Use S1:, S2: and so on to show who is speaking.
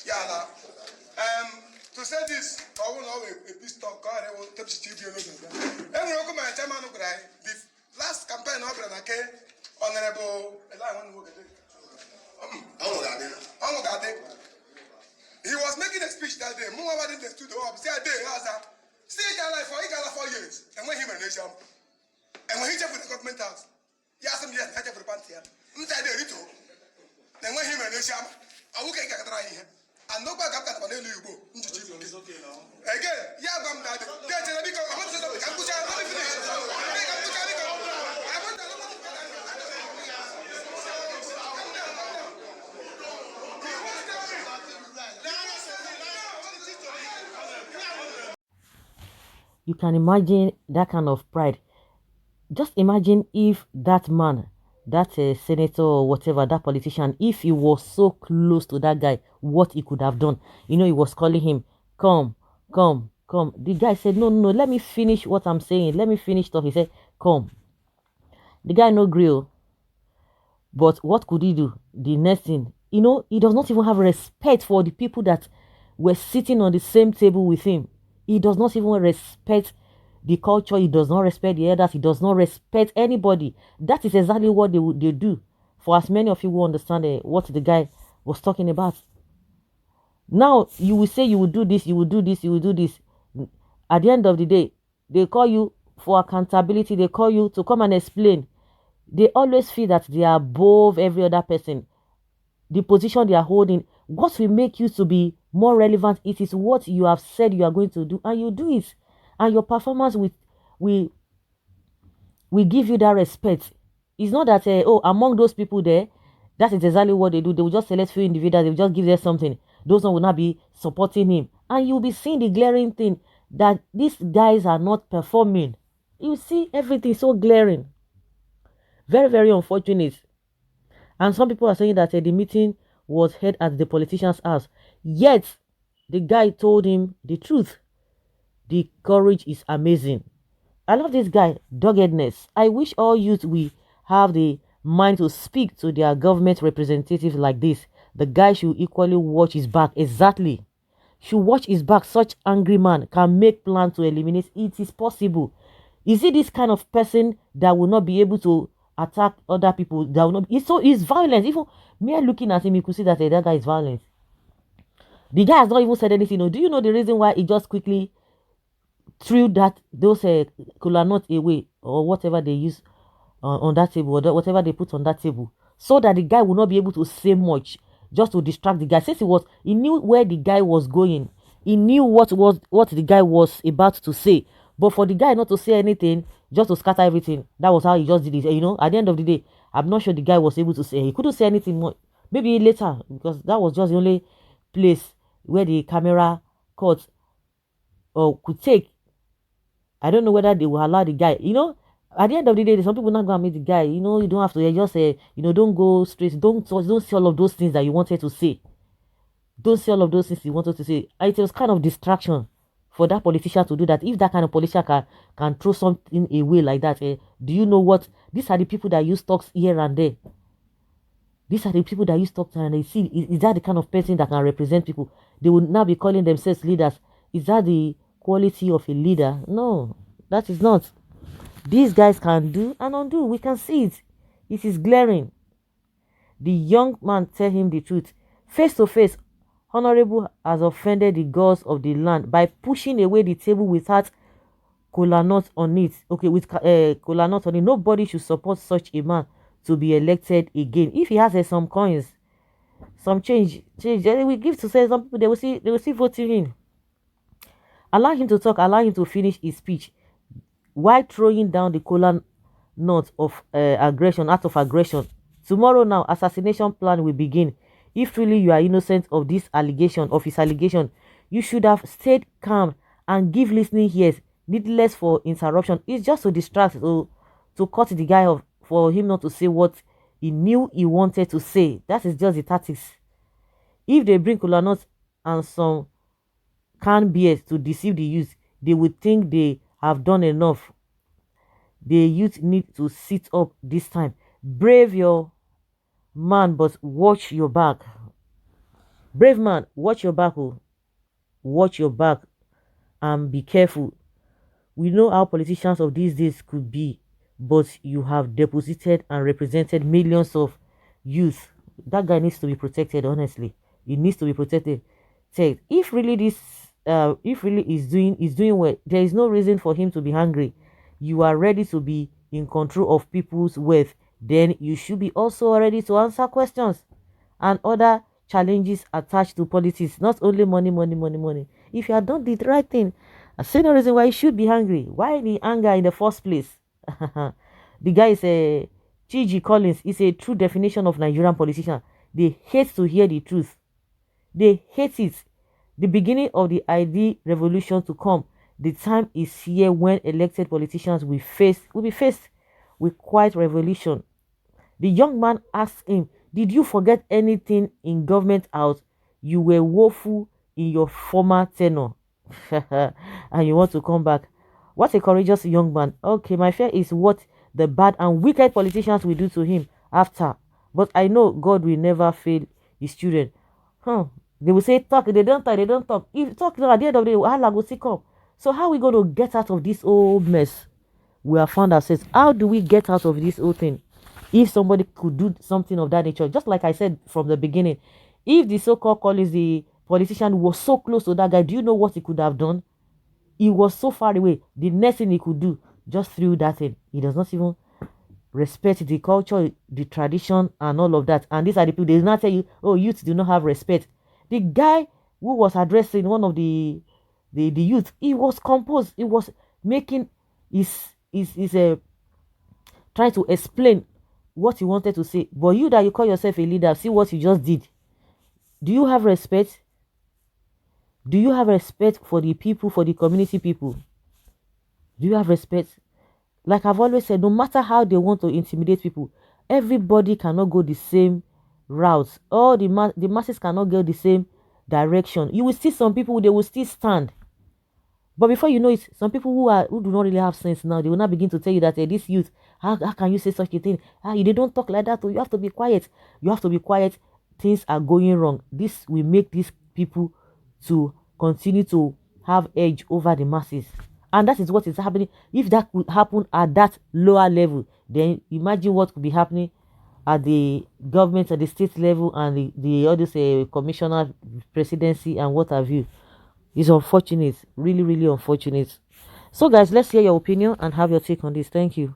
S1: Yeah, to say this, I will know a piece of car, I will touch the TV. And we come my chairman of the last campaign of Ranake, Honorable he was making a speech that day. More about the studio, say a day, stay for 4 years, and when he managed him, and when he checked with the government house, he asked him to catch for the pantia. Inside the little, and when he managed him, I will get a try here. And nobody got that for the Lugo. Again, yeah, I'm not.
S2: You can imagine that kind of pride. Just imagine if that man, that senator or whatever, that politician, if he was so close to that guy, what he could have done. You know, he was calling him, come, come, come. The guy said, no, no, let me finish what I'm saying. Let me finish stuff. He said, come. The guy no grill. But what could he do? The next thing, you know, he does not even have respect for the people that were sitting on the same table with him. He does not even respect the culture. He does not respect the elders. He does not respect anybody. That is exactly what they do. For as many of you who understand what the guy was talking about. Now, you will say you will do this, you will do this, you will do this. At the end of the day, they call you for accountability. They call you to come and explain. They always feel that they are above every other person. The position they are holding, what will make you to be more relevant, it is what you have said you are going to do, and you do it. And your performance will give you that respect. It's not that, oh, among those people there, that is exactly what they do. They will just select few individuals, they will just give them something. Those one will not be supporting him. And you'll be seeing the glaring thing that these guys are not performing. You see everything so glaring. Very, very unfortunate. And some people are saying that the meeting was held at the politician's house. Yet, the guy told him the truth. The courage is amazing. I love this guy, doggedness. I wish all youth will have the mind to speak to their government representatives like this. The guy should equally watch his back. Exactly. Should watch his back. Such angry man can make plans to eliminate. It is possible. Is he this kind of person that will not be able to attack other people? That will not. He's violent. Even me looking at him, you could see that that guy is violent. The guy has not even said anything. Do you know the reason why he just quickly threw those cola nuts away or whatever they use on that table, or whatever they put on that table, so that the guy will not be able to say much, just to distract the guy? Since he knew where the guy was going, he knew what the guy was about to say. But for the guy not to say anything, just to scatter everything, that was how he just did it. You know, at the end of the day, I'm not sure the guy was able to say. He couldn't say anything more. Maybe later, because that was just the only place where the camera caught or could take. I don't know whether they will allow the guy. You know, at the end of the day, some people not gonna meet the guy. You know, you don't have to just say, you know, don't go straight. Don't say all of those things that you wanted to say. Don't say all of those things you wanted to say. It was kind of distraction for that politician to do that. If that kind of politician can throw something away like that, do you know what? These are the people that use talks here and there. These are the people that use talks and they see, is that the kind of person that can represent people? They will now be calling themselves leaders. Is that the quality of a leader? No, that is not. These guys can do and undo. We can see it. It is glaring. The young man tell him the truth. Face to face, Honorable has offended the gods of the land by pushing away the table without kola nut on it. Okay, with kola nut on it. Nobody should support such a man to be elected again. If he has some coins, some change, they will give to say some people. They will see voting in. Allow him to talk. Allow him to finish his speech. While throwing down the kola nut of aggression, out of aggression. Tomorrow now, assassination plan will begin. If really you are innocent of this allegation, of his allegation, you should have stayed calm and give listening ears. Needless for interruption. It's just to distract, to cut the guy off, for him not to say what he knew he wanted to say. That is just the tactics. If they bring kola nuts and some canned beers to deceive the youth, they would think they have done enough. The youth need to sit up this time. Brave your man, but watch your back. Brave man, watch your back, oh. Watch your back and be careful. We know how politicians of these days could be, but you have deposited and represented millions of youth. That guy needs to be protected, honestly. He needs to be protected. Say, if really if really is doing well, there is no reason for him to be hungry. You are ready to be in control of people's wealth, then you should be also ready to answer questions and other challenges attached to politics, not only money, money, money, money. If you have done the right thing, I see no reason why you should be hungry. Why the anger in the first place? The guy is a G. Collins is a true definition of Nigerian politician. They hate to hear the truth. They hate it. The beginning of the ID revolution to come. The time is here when elected politicians will be faced with quiet revolution. The young man asked him, "Did you forget anything in government house? You were woeful in your former tenure." And you want to come back. What a courageous young man. Okay, my fear is what the bad and wicked politicians will do to him after. But I know God will never fail his children. They will say talk, they don't talk, they don't talk. If talk now at the end of the day, Allah will still come. So how are we going to get out of this old mess we have found ourselves? How do we get out of this whole thing? If somebody could do something of that nature, just like I said from the beginning, if the so-called Collins, the politician, was so close to that guy, do you know what he could have done? He was so far away. The next thing he could do, just threw that in. He does not even respect the culture, the tradition, and all of that. And these are the people, they will not tell you, oh, youth do not have respect. The guy who was addressing one of the youth, he was composed. He was making his trying to explain what he wanted to say. But you that you call yourself a leader, see what you just did. Do you have respect? Do you have respect for the people, for the community people? Do you have respect? Like I've always said, no matter how they want to intimidate people, everybody cannot go the same route. All the masses cannot go the same direction. You will see some people, they will still stand. But before you know it, some people who do not really have sense now, they will not begin to tell you that this youth, how can you say such a thing? They don't talk like that. You have to be quiet. You have to be quiet. Things are going wrong. This will make these people to continue to have edge over the masses. And that is what is happening. If that could happen at that lower level, then imagine what could be happening at the government, at the state level, and the others, commissioner, presidency, and what have you. It's unfortunate, really, really unfortunate. So, guys, let's hear your opinion and have your take on this. Thank you.